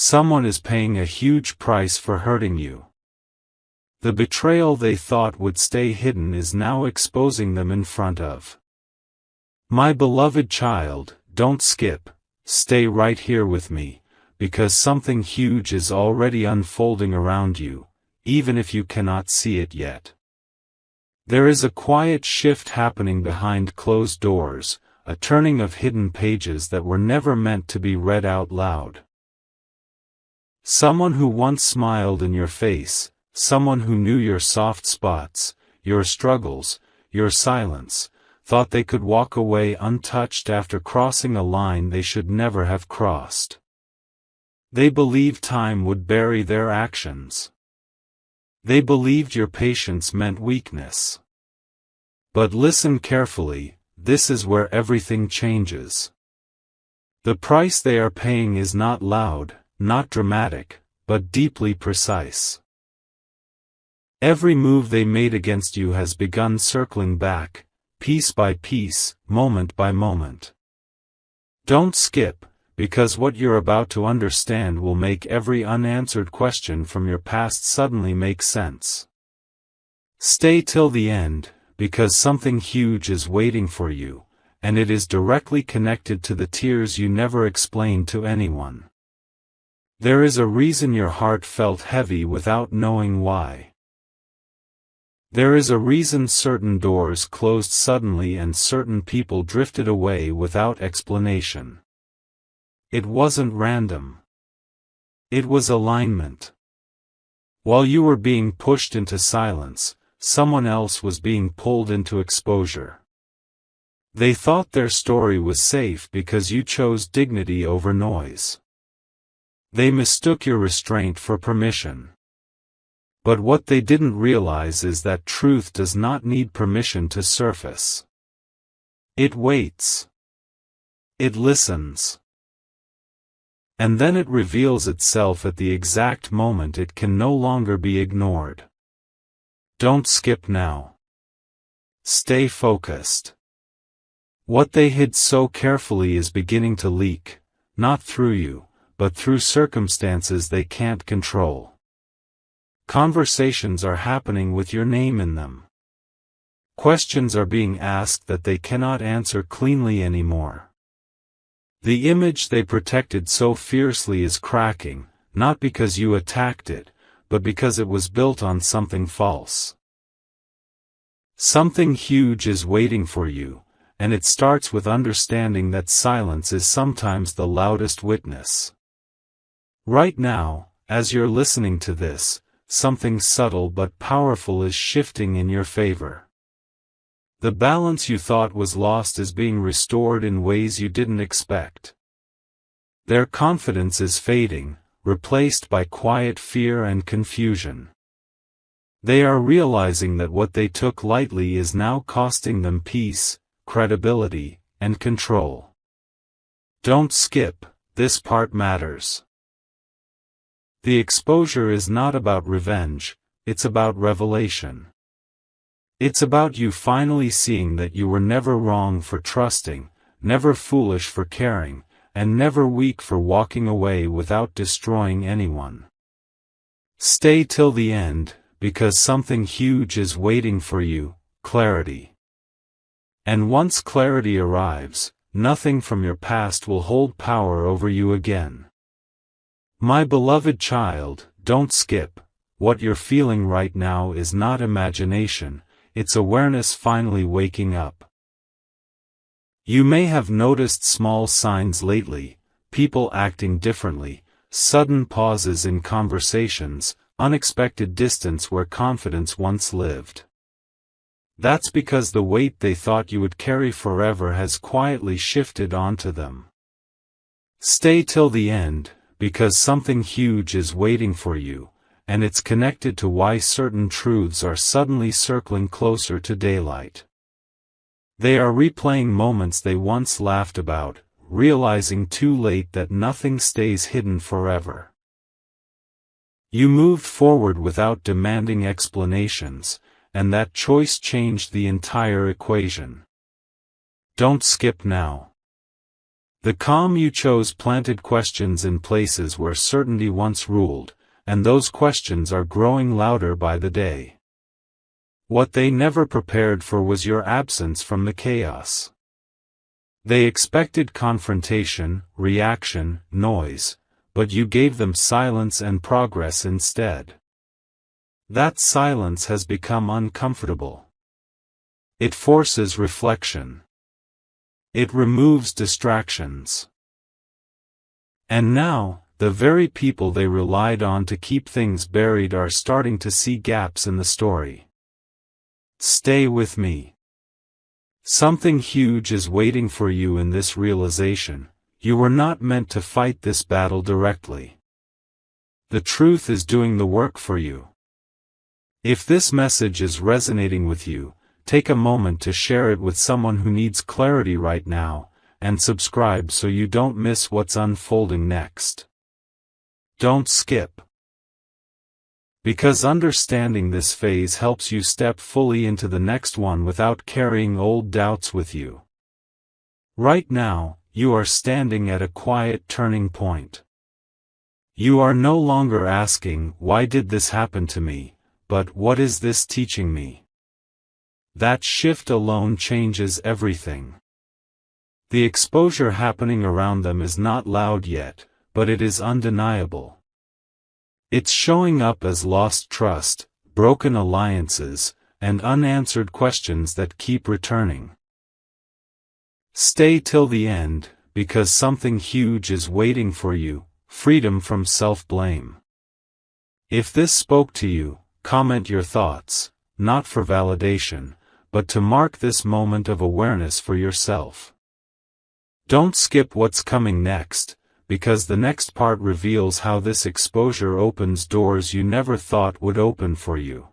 Someone is paying a huge price for hurting you. The betrayal they thought would stay hidden is now exposing them in front of. My beloved child, don't skip, stay right here with me, because something huge is already unfolding around you, even if you cannot see it yet. There is a quiet shift happening behind closed doors, a turning of hidden pages that were never meant to be read out loud. Someone who once smiled in your face, someone who knew your soft spots, your struggles, your silence, thought they could walk away untouched after crossing a line they should never have crossed. They believed time would bury their actions. They believed your patience meant weakness. But listen carefully, this is where everything changes. The price they are paying is not loud, not dramatic, but deeply precise. Every move they made against you has begun circling back, piece by piece, moment by moment. Don't skip, because what you're about to understand will make every unanswered question from your past suddenly make sense. Stay till the end, because something huge is waiting for you, and it is directly connected to the tears you never explained to anyone. There is a reason your heart felt heavy without knowing why. There is a reason certain doors closed suddenly and certain people drifted away without explanation. It wasn't random. It was alignment. While you were being pushed into silence, someone else was being pulled into exposure. They thought their story was safe because you chose dignity over noise. They mistook your restraint for permission. But what they didn't realize is that truth does not need permission to surface. It waits. It listens. And then it reveals itself at the exact moment it can no longer be ignored. Don't skip now. Stay focused. What they hid so carefully is beginning to leak, not through you, but through circumstances they can't control. Conversations are happening with your name in them. Questions are being asked that they cannot answer cleanly anymore. The image they protected so fiercely is cracking, not because you attacked it, but because it was built on something false. Something huge is waiting for you, and it starts with understanding that silence is sometimes the loudest witness. Right now, as you're listening to this, something subtle but powerful is shifting in your favor. The balance you thought was lost is being restored in ways you didn't expect. Their confidence is fading, replaced by quiet fear and confusion. They are realizing that what they took lightly is now costing them peace, credibility, and control. Don't skip, this part matters. The exposure is not about revenge, it's about revelation. It's about you finally seeing that you were never wrong for trusting, never foolish for caring, and never weak for walking away without destroying anyone. Stay till the end, because something huge is waiting for you, clarity. And once clarity arrives, nothing from your past will hold power over you again. My beloved child, don't skip. What you're feeling right now is not imagination, it's awareness finally waking up. You may have noticed small signs lately, people acting differently, sudden pauses in conversations, unexpected distance where confidence once lived. That's because the weight they thought you would carry forever has quietly shifted onto them. Stay till the end, because something huge is waiting for you, and it's connected to why certain truths are suddenly circling closer to daylight. They are replaying moments they once laughed about, realizing too late that nothing stays hidden forever. You moved forward without demanding explanations, and that choice changed the entire equation. Don't skip now. The calm you chose planted questions in places where certainty once ruled, and those questions are growing louder by the day. What they never prepared for was your absence from the chaos. They expected confrontation, reaction, noise, but you gave them silence and progress instead. That silence has become uncomfortable. It forces reflection. It removes distractions. And now, the very people they relied on to keep things buried are starting to see gaps in the story. Stay with me. Something huge is waiting for you in this realization. You were not meant to fight this battle directly. The truth is doing the work for you. If this message is resonating with you, take a moment to share it with someone who needs clarity right now, and subscribe so you don't miss what's unfolding next. Don't skip. Because understanding this phase helps you step fully into the next one without carrying old doubts with you. Right now, you are standing at a quiet turning point. You are no longer asking, "Why did this happen to me?" but "What is this teaching me?" That shift alone changes everything. The exposure happening around them is not loud yet, but it is undeniable. It's showing up as lost trust, broken alliances, and unanswered questions that keep returning. Stay till the end, because something huge is waiting for you: freedom from self-blame. If this spoke to you, comment your thoughts, not for validation, but to mark this moment of awareness for yourself. Don't skip what's coming next, because the next part reveals how this exposure opens doors you never thought would open for you.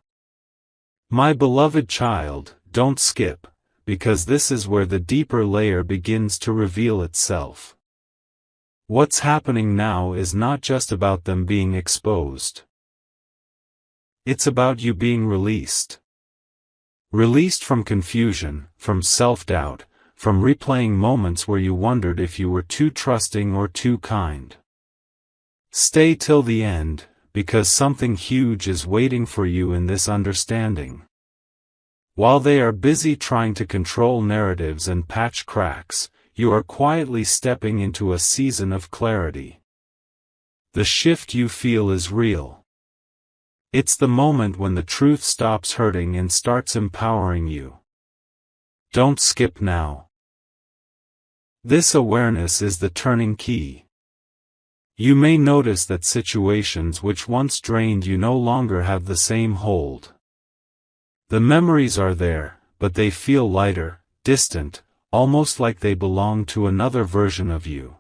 My beloved child, don't skip, because this is where the deeper layer begins to reveal itself. What's happening now is not just about them being exposed. It's about you being released. Released from confusion, from self-doubt, from replaying moments where you wondered if you were too trusting or too kind. Stay till the end, because something huge is waiting for you in this understanding. While they are busy trying to control narratives and patch cracks, you are quietly stepping into a season of clarity. The shift you feel is real. It's the moment when the truth stops hurting and starts empowering you. Don't skip now. This awareness is the turning key. You may notice that situations which once drained you no longer have the same hold. The memories are there, but they feel lighter, distant, almost like they belong to another version of you.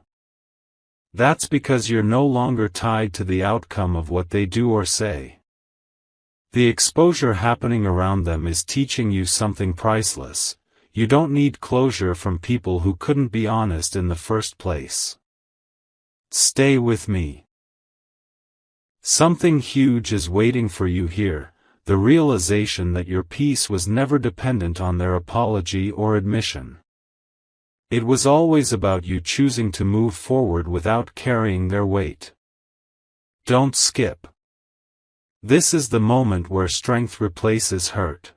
That's because you're no longer tied to the outcome of what they do or say. The exposure happening around them is teaching you something priceless. You don't need closure from people who couldn't be honest in the first place. Stay with me. Something huge is waiting for you here, the realization that your peace was never dependent on their apology or admission. It was always about you choosing to move forward without carrying their weight. Don't skip. This is the moment where strength replaces hurt.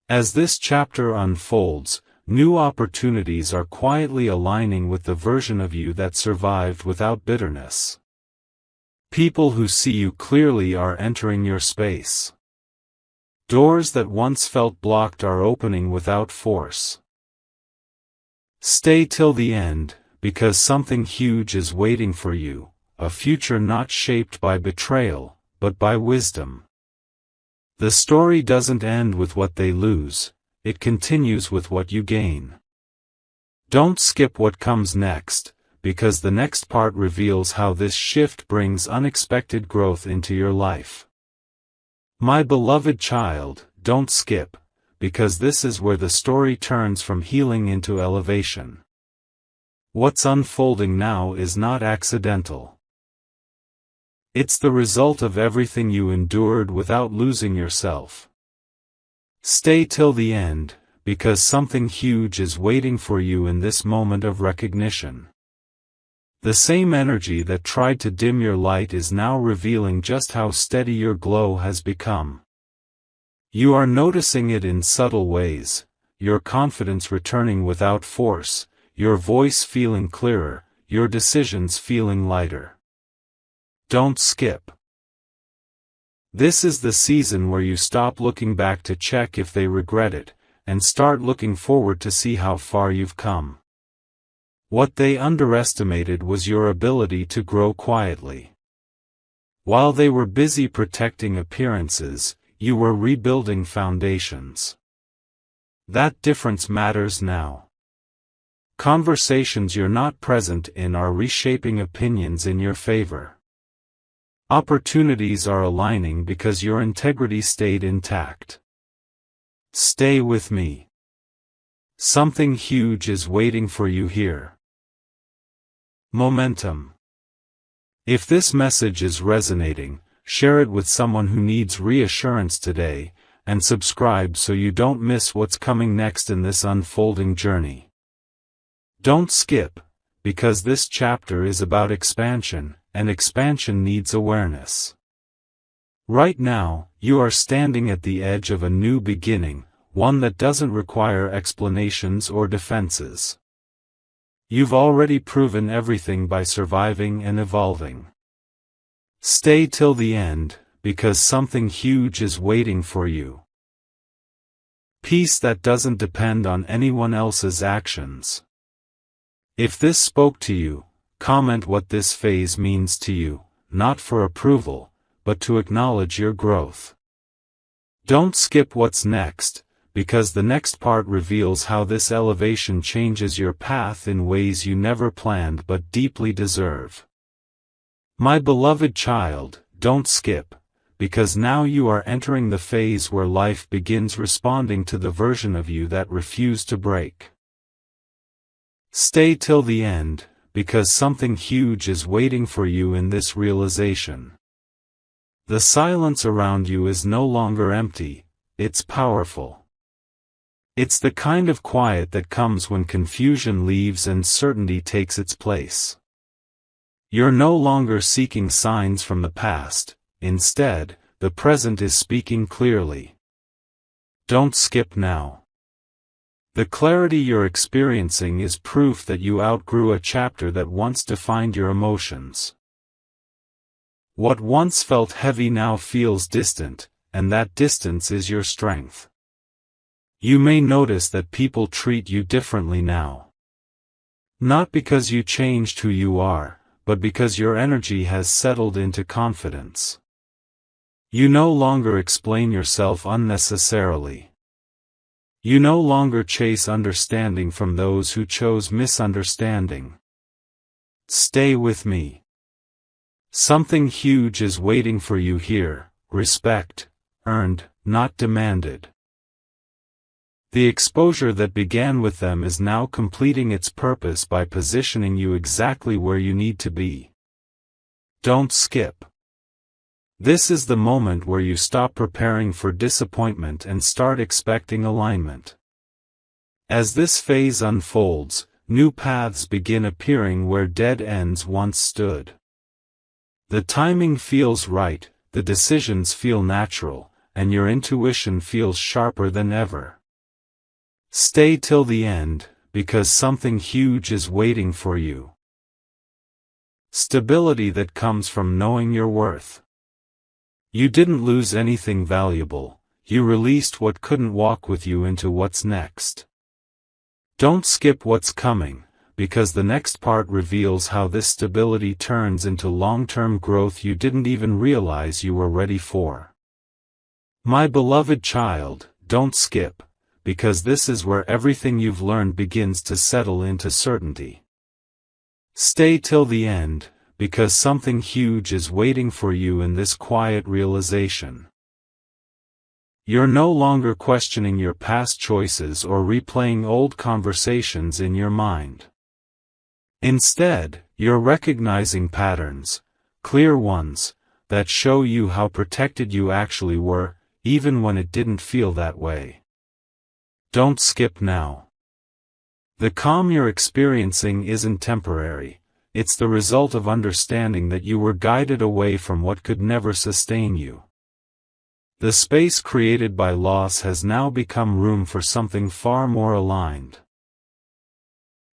As this chapter unfolds, new opportunities are quietly aligning with the version of you that survived without bitterness. People who see you clearly are entering your space. Doors that once felt blocked are opening without force. Stay till the end, because something huge is waiting for you, a future not shaped by betrayal, but by wisdom. The story doesn't end with what they lose, it continues with what you gain. Don't skip what comes next, because the next part reveals how this shift brings unexpected growth into your life. My beloved child, don't skip, because this is where the story turns from healing into elevation. What's unfolding now is not accidental. It's the result of everything you endured without losing yourself. Stay till the end, because something huge is waiting for you in this moment of recognition. The same energy that tried to dim your light is now revealing just how steady your glow has become. You are noticing it in subtle ways, your confidence returning without force, your voice feeling clearer, your decisions feeling lighter. Don't skip. This is the season where you stop looking back to check if they regret it, and start looking forward to see how far you've come. What they underestimated was your ability to grow quietly. While they were busy protecting appearances, you were rebuilding foundations. That difference matters now. Conversations you're not present in are reshaping opinions in your favor. Opportunities are aligning because your integrity stayed intact. Stay with me. Something huge is waiting for you here. Momentum. If this message is resonating, share it with someone who needs reassurance today, and subscribe so you don't miss what's coming next in this unfolding journey. Don't skip, because this chapter is about expansion, and expansion needs awareness. Right now, you are standing at the edge of a new beginning, one that doesn't require explanations or defenses. You've already proven everything by surviving and evolving. Stay till the end, because something huge is waiting for you. Peace that doesn't depend on anyone else's actions. If this spoke to you, comment what this phase means to you, not for approval, but to acknowledge your growth. Don't skip what's next, because the next part reveals how this elevation changes your path in ways you never planned but deeply deserve. My beloved child, don't skip, because now you are entering the phase where life begins responding to the version of you that refused to break. Stay till the end, because something huge is waiting for you in this realization. The silence around you is no longer empty, it's powerful. It's the kind of quiet that comes when confusion leaves and certainty takes its place. You're no longer seeking signs from the past, instead, the present is speaking clearly. Don't skip now. The clarity you're experiencing is proof that you outgrew a chapter that once defined your emotions. What once felt heavy now feels distant, and that distance is your strength. You may notice that people treat you differently now. Not because you changed who you are, but because your energy has settled into confidence. You no longer explain yourself unnecessarily. You no longer chase understanding from those who chose misunderstanding. Stay with me. Something huge is waiting for you here, respect, earned, not demanded. The exposure that began with them is now completing its purpose by positioning you exactly where you need to be. Don't skip. This is the moment where you stop preparing for disappointment and start expecting alignment. As this phase unfolds, new paths begin appearing where dead ends once stood. The timing feels right, the decisions feel natural, and your intuition feels sharper than ever. Stay till the end, because something huge is waiting for you. Stability that comes from knowing your worth. You didn't lose anything valuable, you released what couldn't walk with you into what's next. Don't skip what's coming, because the next part reveals how this stability turns into long-term growth you didn't even realize you were ready for. My beloved child, don't skip, because this is where everything you've learned begins to settle into certainty. Stay till the end, because something huge is waiting for you in this quiet realization. You're no longer questioning your past choices or replaying old conversations in your mind. Instead, you're recognizing patterns, clear ones, that show you how protected you actually were, even when it didn't feel that way. Don't skip now. The calm you're experiencing isn't temporary, it's the result of understanding that you were guided away from what could never sustain you. The space created by loss has now become room for something far more aligned.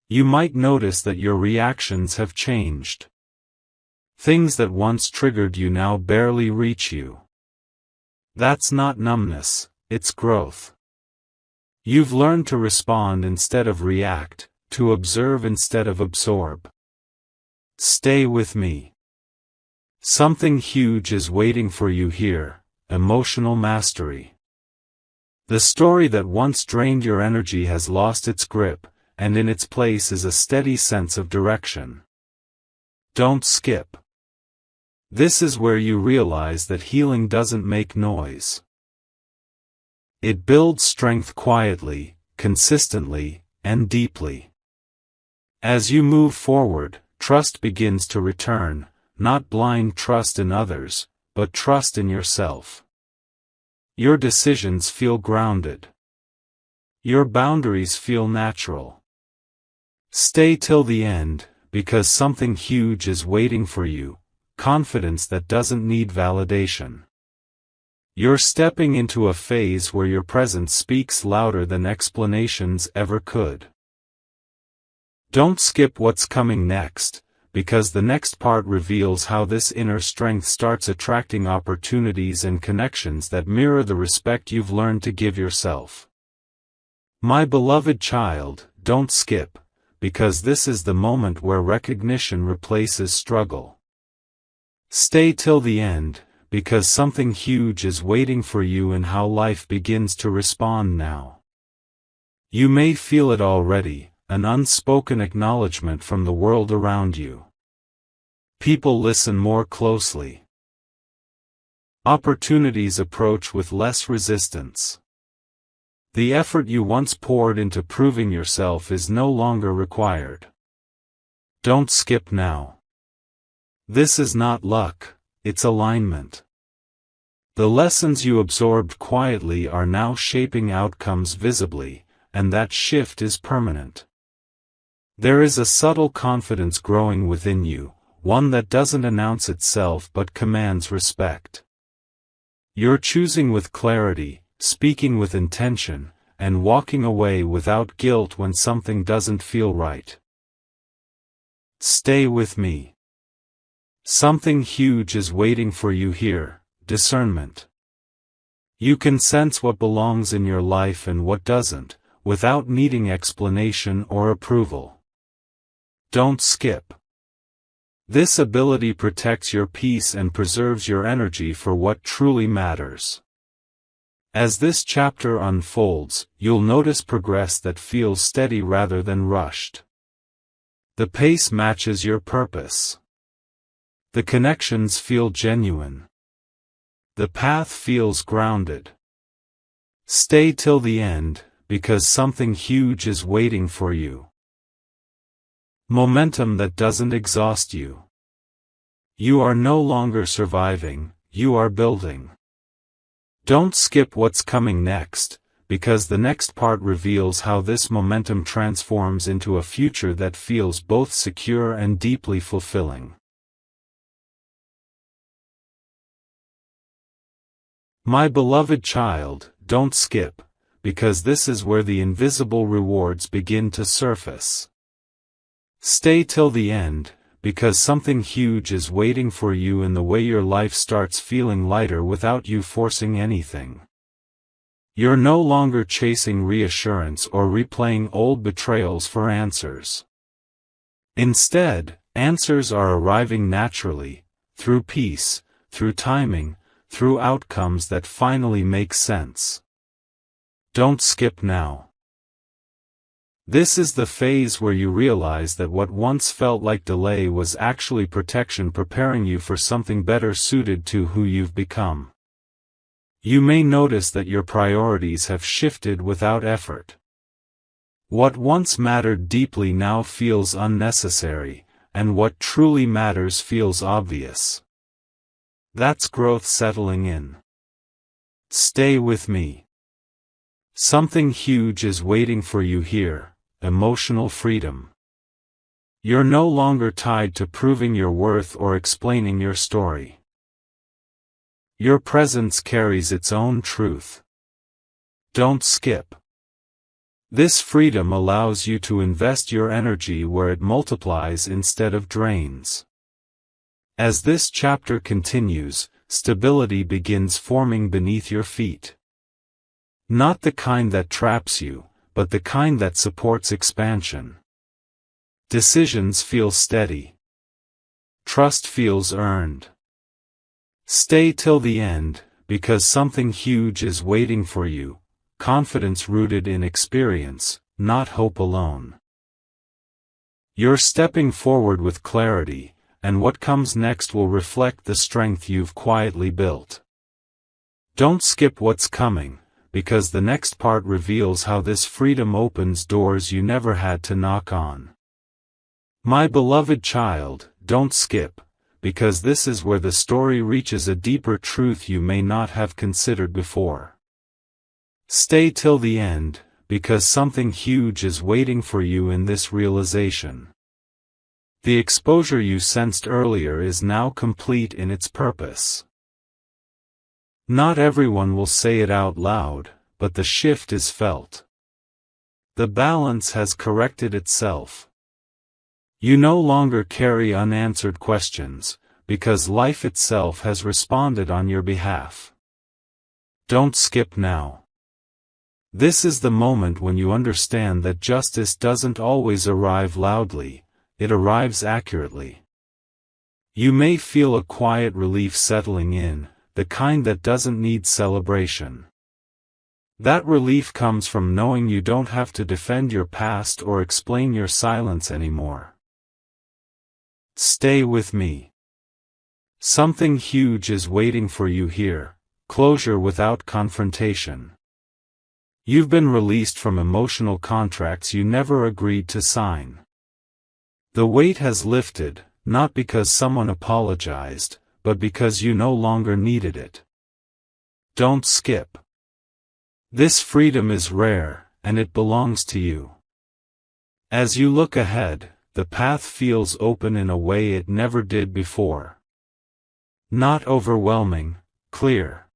You might notice that your reactions have changed. Things that once triggered you now barely reach you. That's not numbness, it's growth. You've learned to respond instead of react, to observe instead of absorb. Stay with me. Something huge is waiting for you here, emotional mastery. The story that once drained your energy has lost its grip, and in its place is a steady sense of direction. Don't skip. This is where you realize that healing doesn't make noise. It builds strength quietly, consistently, and deeply. As you move forward, trust begins to return, not blind trust in others, but trust in yourself. Your decisions feel grounded. Your boundaries feel natural. Stay till the end, because something huge is waiting for you, confidence that doesn't need validation. You're stepping into a phase where your presence speaks louder than explanations ever could. Don't skip what's coming next, because the next part reveals how this inner strength starts attracting opportunities and connections that mirror the respect you've learned to give yourself. My beloved child, don't skip, because this is the moment where recognition replaces struggle. Stay till the end, because something huge is waiting for you in how life begins to respond now. You may feel it already, an unspoken acknowledgement from the world around you. People listen more closely. Opportunities approach with less resistance. The effort you once poured into proving yourself is no longer required. Don't skip now. This is not luck, it's alignment. The lessons you absorbed quietly are now shaping outcomes visibly, and that shift is permanent. There is a subtle confidence growing within you, one that doesn't announce itself but commands respect. You're choosing with clarity, speaking with intention, and walking away without guilt when something doesn't feel right. Stay with me. Something huge is waiting for you here. Discernment. You can sense what belongs in your life and what doesn't, without needing explanation or approval. Don't skip. This ability protects your peace and preserves your energy for what truly matters. As this chapter unfolds, you'll notice progress that feels steady rather than rushed. The pace matches your purpose. The connections feel genuine. The path feels grounded. Stay till the end, because something huge is waiting for you. Momentum that doesn't exhaust you. You are no longer surviving, you are building. Don't skip what's coming next, because the next part reveals how this momentum transforms into a future that feels both secure and deeply fulfilling. My beloved child, don't skip, because this is where the invisible rewards begin to surface. Stay till the end, because something huge is waiting for you in the way your life starts feeling lighter without you forcing anything. You're no longer chasing reassurance or replaying old betrayals for answers. Instead, answers are arriving naturally, through peace, through timing, through outcomes that finally make sense. Don't skip now. This is the phase where you realize that what once felt like delay was actually protection preparing you for something better suited to who you've become. You may notice that your priorities have shifted without effort. What once mattered deeply now feels unnecessary, and what truly matters feels obvious. That's growth settling in. Stay with me. Something huge is waiting for you here, emotional freedom. You're no longer tied to proving your worth or explaining your story. Your presence carries its own truth. Don't skip. This freedom allows you to invest your energy where it multiplies instead of drains. As this chapter continues, stability begins forming beneath your feet. Not the kind that traps you, but the kind that supports expansion. Decisions feel steady. Trust feels earned. Stay till the end, because something huge is waiting for you, confidence rooted in experience, not hope alone. You're stepping forward with clarity, and what comes next will reflect the strength you've quietly built. Don't skip what's coming, because the next part reveals how this freedom opens doors you never had to knock on. My beloved child, don't skip, because this is where the story reaches a deeper truth you may not have considered before. Stay till the end, because something huge is waiting for you in this realization. The exposure you sensed earlier is now complete in its purpose. Not everyone will say it out loud, but the shift is felt. The balance has corrected itself. You no longer carry unanswered questions, because life itself has responded on your behalf. Don't skip now. This is the moment when you understand that justice doesn't always arrive loudly, it arrives accurately. You may feel a quiet relief settling in, the kind that doesn't need celebration. That relief comes from knowing you don't have to defend your past or explain your silence anymore. Stay with me. Something huge is waiting for you here, closure without confrontation. You've been released from emotional contracts you never agreed to sign. The weight has lifted, not because someone apologized, but because you no longer needed it. Don't skip. This freedom is rare, and it belongs to you. As you look ahead, the path feels open in a way it never did before. Not overwhelming, clear.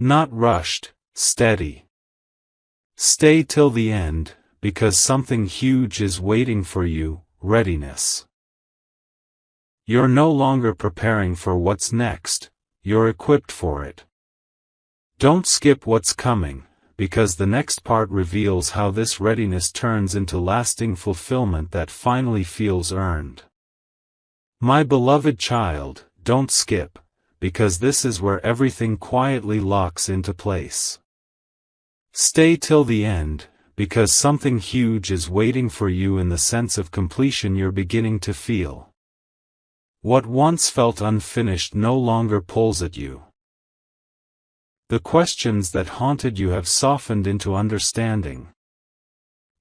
Not rushed, steady. Stay till the end, because something huge is waiting for you, readiness. You're no longer preparing for what's next, you're equipped for it. Don't skip what's coming, because the next part reveals how this readiness turns into lasting fulfillment that finally feels earned. My beloved child, don't skip, because this is where everything quietly locks into place. Stay till the end, because something huge is waiting for you in the sense of completion you're beginning to feel. What once felt unfinished no longer pulls at you. The questions that haunted you have softened into understanding.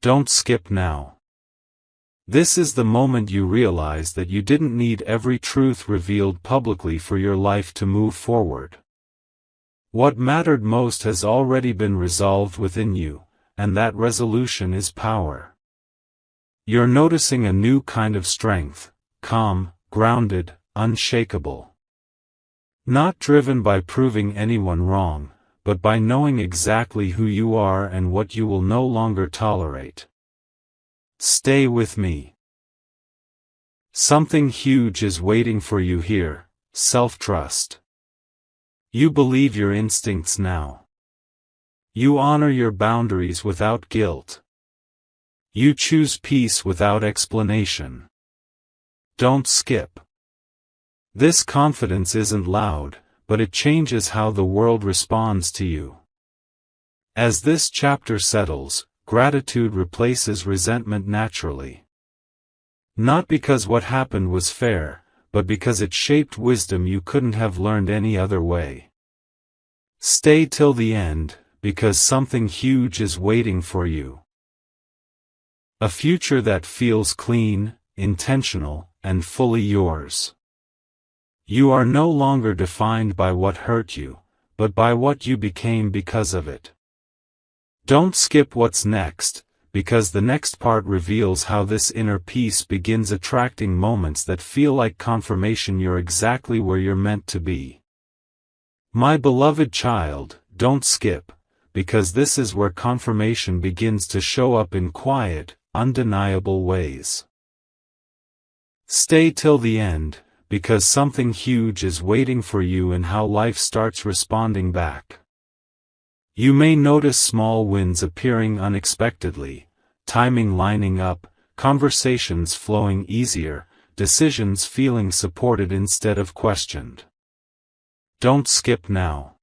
Don't skip now. This is the moment you realize that you didn't need every truth revealed publicly for your life to move forward. What mattered most has already been resolved within you, and that resolution is power. You're noticing a new kind of strength, calm, grounded, unshakable. Not driven by proving anyone wrong, but by knowing exactly who you are and what you will no longer tolerate. Stay with me. Something huge is waiting for you here, self-trust. You believe your instincts now. You honor your boundaries without guilt. You choose peace without explanation. Don't skip. This confidence isn't loud, but it changes how the world responds to you. As this chapter settles, gratitude replaces resentment naturally. Not because what happened was fair, but because it shaped wisdom you couldn't have learned any other way. Stay till the end, because something huge is waiting for you. A future that feels clean, intentional, and fully yours. You are no longer defined by what hurt you, but by what you became because of it. Don't skip what's next, because the next part reveals how this inner peace begins attracting moments that feel like confirmation you're exactly where you're meant to be. My beloved child, don't skip, because this is where confirmation begins to show up in quiet, undeniable ways. Stay till the end, because something huge is waiting for you in how life starts responding back. You may notice small wins appearing unexpectedly, timing lining up, conversations flowing easier, decisions feeling supported instead of questioned. Don't skip now.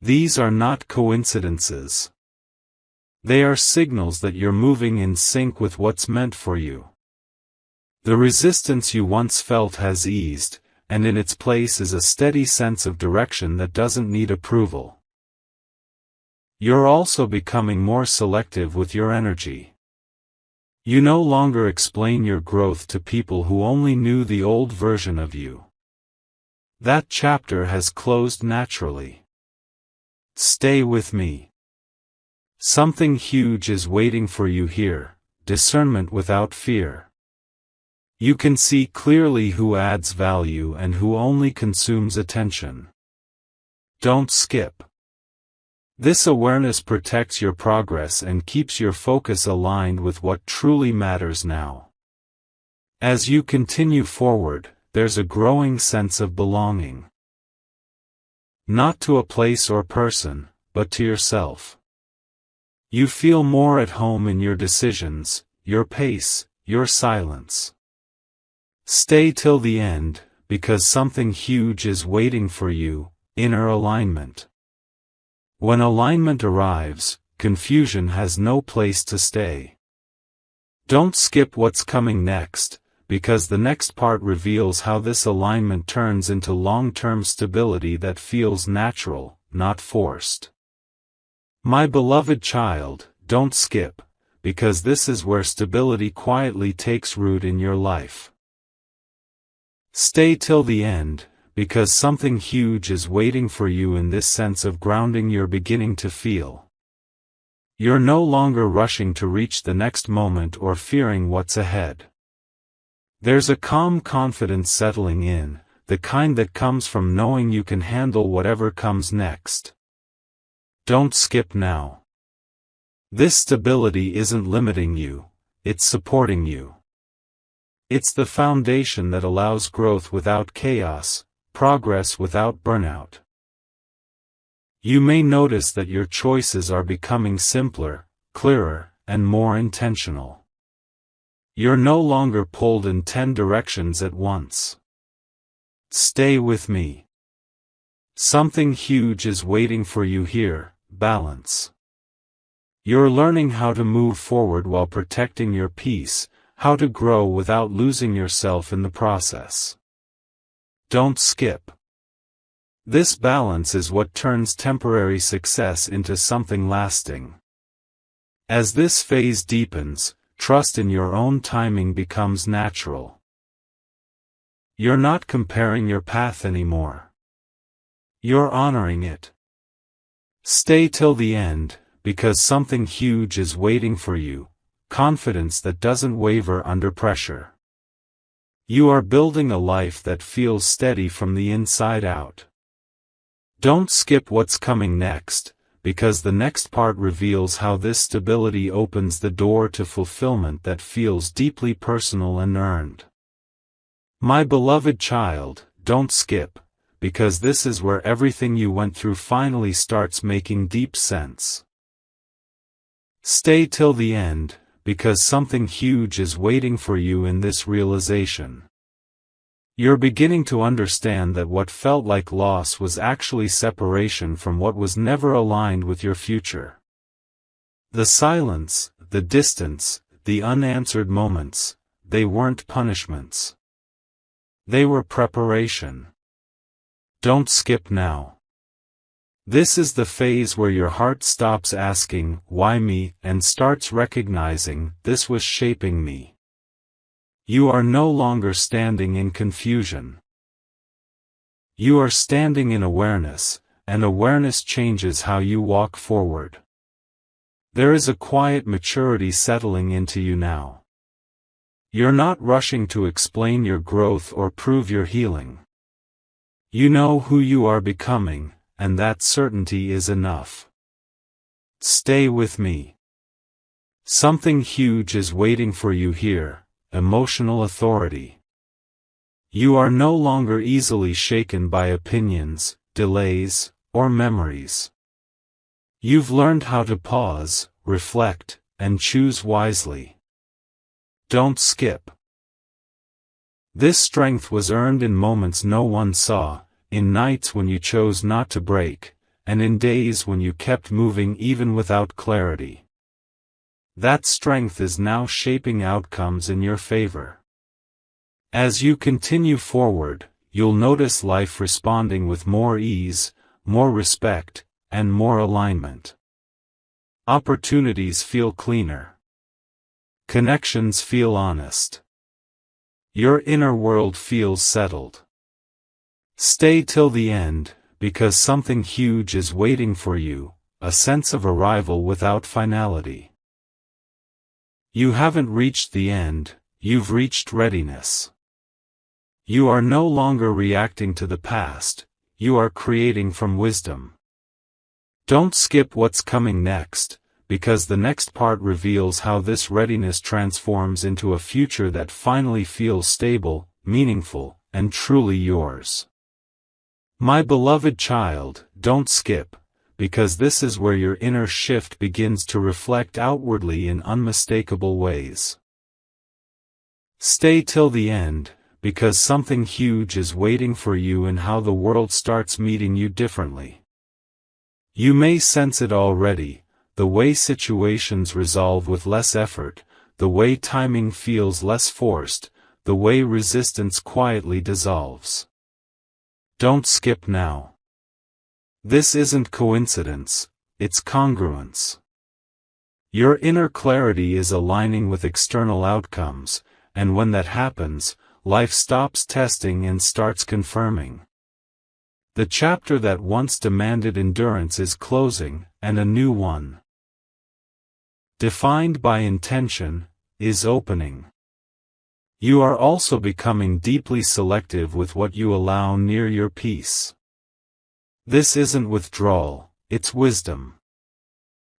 These are not coincidences. They are signals that you're moving in sync with what's meant for you. The resistance you once felt has eased, and in its place is a steady sense of direction that doesn't need approval. You're also becoming more selective with your energy. You no longer explain your growth to people who only knew the old version of you. That chapter has closed naturally. Stay with me. Something huge is waiting for you here, discernment without fear. You can see clearly who adds value and who only consumes attention. Don't skip. This awareness protects your progress and keeps your focus aligned with what truly matters now. As you continue forward, there's a growing sense of belonging. Not to a place or person, but to yourself. You feel more at home in your decisions, your pace, your silence. Stay till the end, because something huge is waiting for you, inner alignment. When alignment arrives, confusion has no place to stay. Don't skip what's coming next, because the next part reveals how this alignment turns into long-term stability that feels natural, not forced. My beloved child, don't skip, because this is where stability quietly takes root in your life. Stay till the end, because something huge is waiting for you in this sense of grounding you're beginning to feel. You're no longer rushing to reach the next moment or fearing what's ahead. There's a calm confidence settling in, the kind that comes from knowing you can handle whatever comes next. Don't skip now. This stability isn't limiting you, it's supporting you. It's the foundation that allows growth without chaos, progress without burnout. You may notice that your choices are becoming simpler, clearer, and more intentional. You're no longer pulled in 10 directions at once. Stay with me. Something huge is waiting for you here, balance. You're learning how to move forward while protecting your peace, how to grow without losing yourself in the process. Don't skip. This balance is what turns temporary success into something lasting. As this phase deepens, trust in your own timing becomes natural. You're not comparing your path anymore. You're honoring it. Stay till the end, because something huge is waiting for you, confidence that doesn't waver under pressure. You are building a life that feels steady from the inside out. Don't skip what's coming next, because the next part reveals how this stability opens the door to fulfillment that feels deeply personal and earned. My beloved child, don't skip, because this is where everything you went through finally starts making deep sense. Stay till the end, because something huge is waiting for you in this realization. You're beginning to understand that what felt like loss was actually separation from what was never aligned with your future. The silence, the distance, the unanswered moments, they weren't punishments. They were preparation. Don't skip now. This is the phase where your heart stops asking, "Why me?" and starts recognizing, "This was shaping me." You are no longer standing in confusion. You are standing in awareness, and awareness changes how you walk forward. There is a quiet maturity settling into you now. You're not rushing to explain your growth or prove your healing. You know who you are becoming, and that certainty is enough. Stay with me. Something huge is waiting for you here, emotional authority. You are no longer easily shaken by opinions, delays, or memories. You've learned how to pause, reflect, and choose wisely. Don't skip. This strength was earned in moments no one saw, in nights when you chose not to break, and in days when you kept moving even without clarity. That strength is now shaping outcomes in your favor. As you continue forward, you'll notice life responding with more ease, more respect, and more alignment. Opportunities feel cleaner. Connections feel honest. Your inner world feels settled. Stay till the end, because something huge is waiting for you, a sense of arrival without finality. You haven't reached the end, you've reached readiness. You are no longer reacting to the past, you are creating from wisdom. Don't skip what's coming next, because the next part reveals how this readiness transforms into a future that finally feels stable, meaningful, and truly yours. My beloved child, don't skip, because this is where your inner shift begins to reflect outwardly in unmistakable ways. Stay till the end, because something huge is waiting for you in how the world starts meeting you differently. You may sense it already, the way situations resolve with less effort, the way timing feels less forced, the way resistance quietly dissolves. Don't skip now. This isn't coincidence, it's congruence. Your inner clarity is aligning with external outcomes, and when that happens, life stops testing and starts confirming. The chapter that once demanded endurance is closing, and a new one, defined by intention, is opening. You are also becoming deeply selective with what you allow near your peace. This isn't withdrawal, it's wisdom.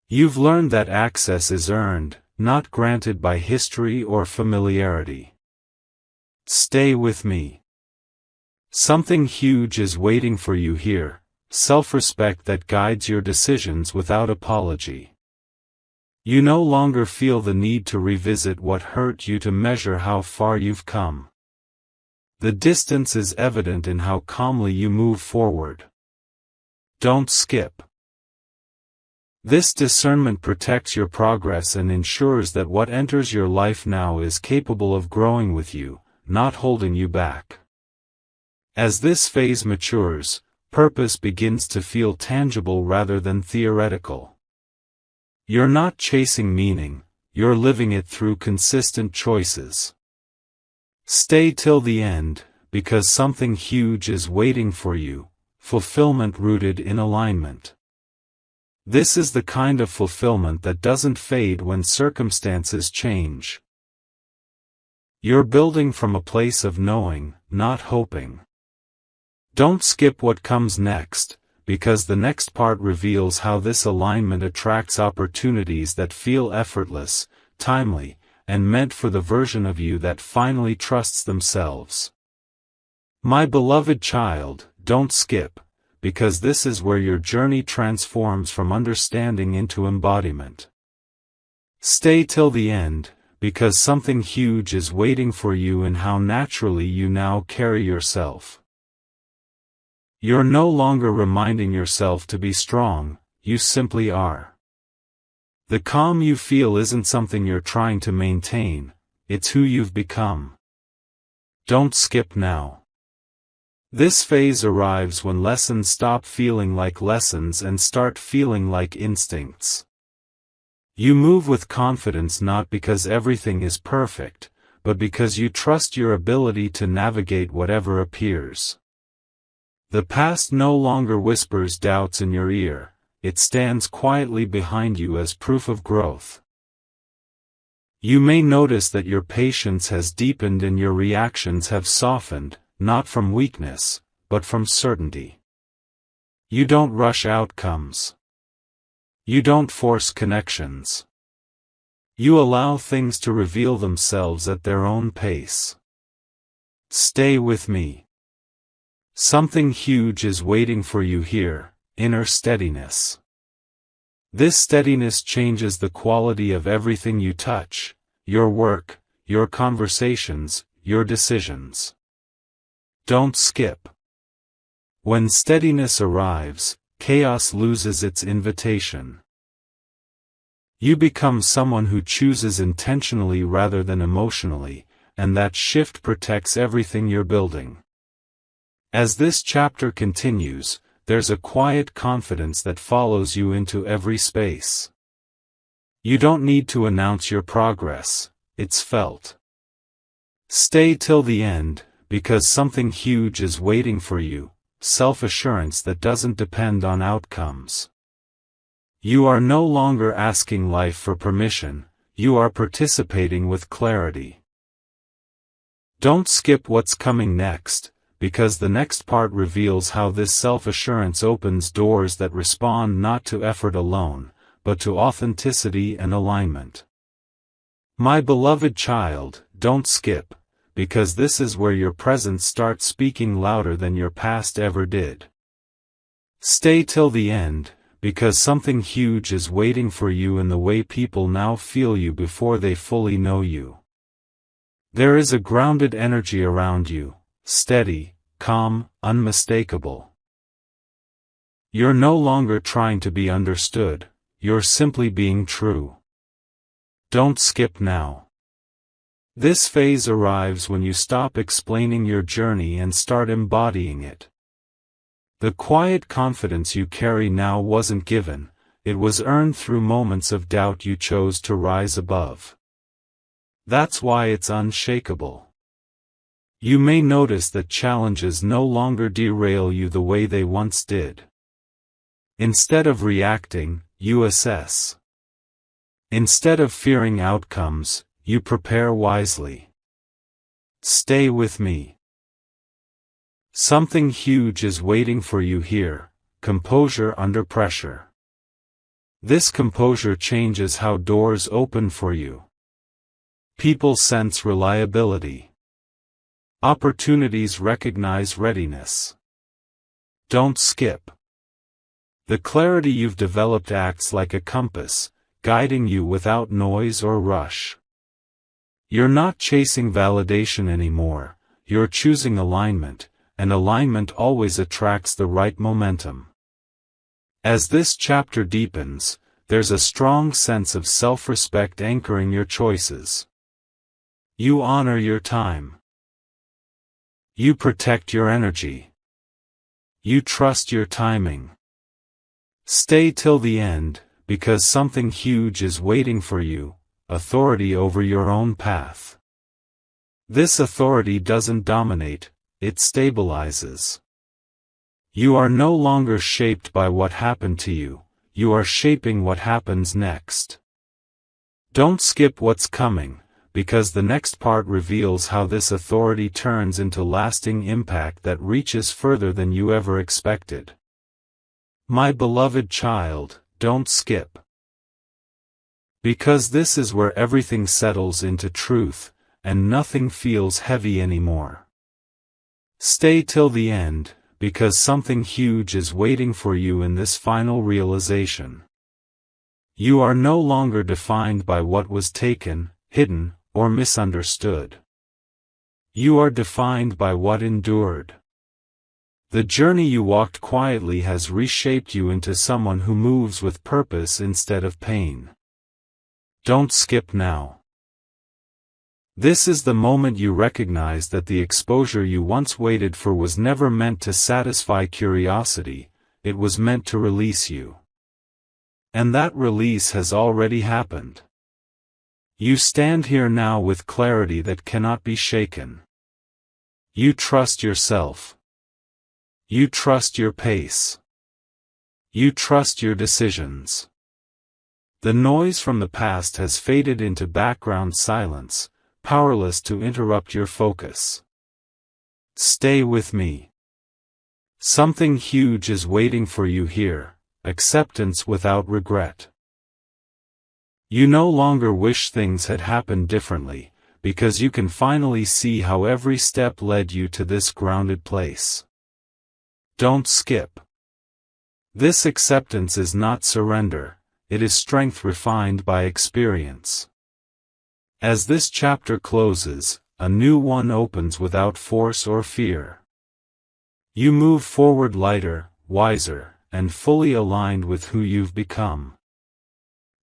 You've learned that access is earned, not granted by history or familiarity. Stay with me. Something huge is waiting for you here, self-respect that guides your decisions without apology. You no longer feel the need to revisit what hurt you to measure how far you've come. The distance is evident in how calmly you move forward. Don't skip. This discernment protects your progress and ensures that what enters your life now is capable of growing with you, not holding you back. As this phase matures, purpose begins to feel tangible rather than theoretical. You're not chasing meaning, you're living it through consistent choices. Stay till the end, because something huge is waiting for you, fulfillment rooted in alignment. This is the kind of fulfillment that doesn't fade when circumstances change. You're building from a place of knowing, not hoping. Don't skip what comes next, because the next part reveals how this alignment attracts opportunities that feel effortless, timely, and meant for the version of you that finally trusts themselves. My beloved child, don't skip, because this is where your journey transforms from understanding into embodiment. Stay till the end, because something huge is waiting for you in how naturally you now carry yourself. You're no longer reminding yourself to be strong, you simply are. The calm you feel isn't something you're trying to maintain, it's who you've become. Don't skip now. This phase arrives when lessons stop feeling like lessons and start feeling like instincts. You move with confidence not because everything is perfect, but because you trust your ability to navigate whatever appears. The past no longer whispers doubts in your ear, it stands quietly behind you as proof of growth. You may notice that your patience has deepened and your reactions have softened, not from weakness, but from certainty. You don't rush outcomes. You don't force connections. You allow things to reveal themselves at their own pace. Stay with me. Something huge is waiting for you here, inner steadiness. This steadiness changes the quality of everything you touch, your work, your conversations, your decisions. Don't skip. When steadiness arrives, chaos loses its invitation. You become someone who chooses intentionally rather than emotionally, and that shift protects everything you're building. As this chapter continues, there's a quiet confidence that follows you into every space. You don't need to announce your progress, it's felt. Stay till the end, because something huge is waiting for you, self-assurance that doesn't depend on outcomes. You are no longer asking life for permission, you are participating with clarity. Don't skip what's coming next, because the next part reveals how this self-assurance opens doors that respond not to effort alone, but to authenticity and alignment. My beloved child, don't skip, because this is where your present starts speaking louder than your past ever did. Stay till the end, because something huge is waiting for you in the way people now feel you before they fully know you. There is a grounded energy around you, steady, calm, unmistakable. You're no longer trying to be understood, you're simply being true. Don't skip now. This phase arrives when you stop explaining your journey and start embodying it. The quiet confidence you carry now wasn't given, it was earned through moments of doubt you chose to rise above. That's why it's unshakable. You may notice that challenges no longer derail you the way they once did. Instead of reacting, you assess. Instead of fearing outcomes, you prepare wisely. Stay with me. Something huge is waiting for you here, composure under pressure. This composure changes how doors open for you. People sense reliability. Opportunities recognize readiness. Don't skip. The clarity you've developed acts like a compass, guiding you without noise or rush. You're not chasing validation anymore, you're choosing alignment, and alignment always attracts the right momentum. As this chapter deepens, there's a strong sense of self-respect anchoring your choices. You honor your time. You protect your energy. You trust your timing. Stay till the end, because something huge is waiting for you, authority over your own path. This authority doesn't dominate, it stabilizes. You are no longer shaped by what happened to you, you are shaping what happens next. Don't skip what's coming, because the next part reveals how this authority turns into lasting impact that reaches further than you ever expected. My beloved child, don't skip. Because this is where everything settles into truth, and nothing feels heavy anymore. Stay till the end, because something huge is waiting for you in this final realization. You are no longer defined by what was taken, hidden, or misunderstood. You are defined by what endured. The journey you walked quietly has reshaped you into someone who moves with purpose instead of pain. Don't skip now. This is the moment you recognize that the exposure you once waited for was never meant to satisfy curiosity, it was meant to release you. And that release has already happened. You stand here now with clarity that cannot be shaken. You trust yourself. You trust your pace. You trust your decisions. The noise from the past has faded into background silence, powerless to interrupt your focus. Stay with me. Something huge is waiting for you here, acceptance without regret. You no longer wish things had happened differently, because you can finally see how every step led you to this grounded place. Don't skip. This acceptance is not surrender, it is strength refined by experience. As this chapter closes, a new one opens without force or fear. You move forward lighter, wiser, and fully aligned with who you've become.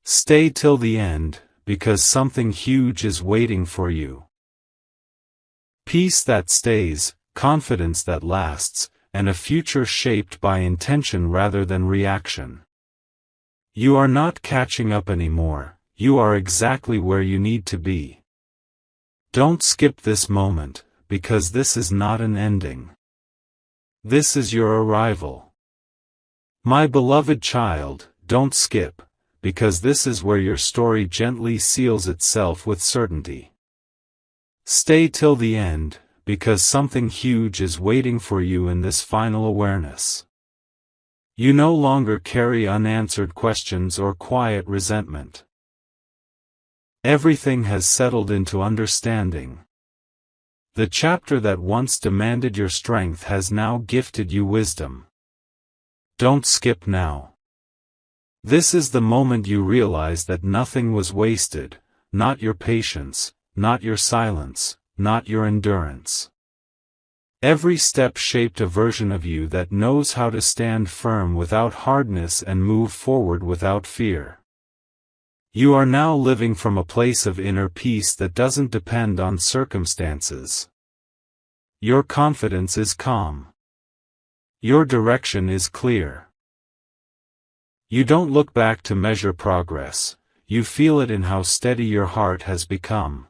Stay till the end, because something huge is waiting for you. Peace that stays, confidence that lasts, and a future shaped by intention rather than reaction. You are not catching up anymore, you are exactly where you need to be. Don't skip this moment, because this is not an ending. This is your arrival. My beloved child, don't skip, because this is where your story gently seals itself with certainty. Stay till the end, because something huge is waiting for you in this final awareness. You no longer carry unanswered questions or quiet resentment. Everything has settled into understanding. The chapter that once demanded your strength has now gifted you wisdom. Don't skip now. This is the moment you realize that nothing was wasted, not your patience, not your silence, not your endurance. Every step shaped a version of you that knows how to stand firm without hardness and move forward without fear. You are now living from a place of inner peace that doesn't depend on circumstances. Your confidence is calm. Your direction is clear. You don't look back to measure progress, you feel it in how steady your heart has become.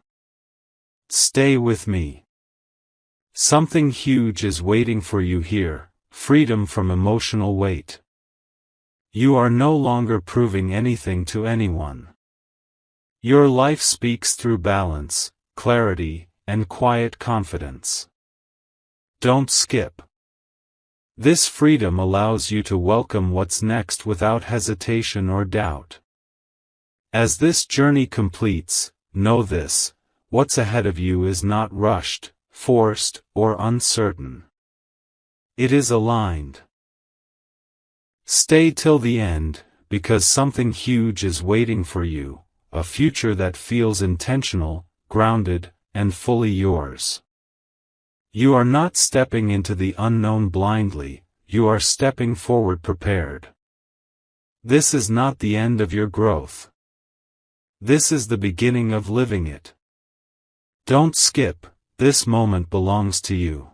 Stay with me. Something huge is waiting for you here, freedom from emotional weight. You are no longer proving anything to anyone. Your life speaks through balance, clarity, and quiet confidence. Don't skip. This freedom allows you to welcome what's next without hesitation or doubt. As this journey completes, know this: what's ahead of you is not rushed, forced, or uncertain. It is aligned. Stay till the end, because something huge is waiting for you, a future that feels intentional, grounded, and fully yours. You are not stepping into the unknown blindly, you are stepping forward prepared. This is not the end of your growth. This is the beginning of living it. Don't skip, this moment belongs to you.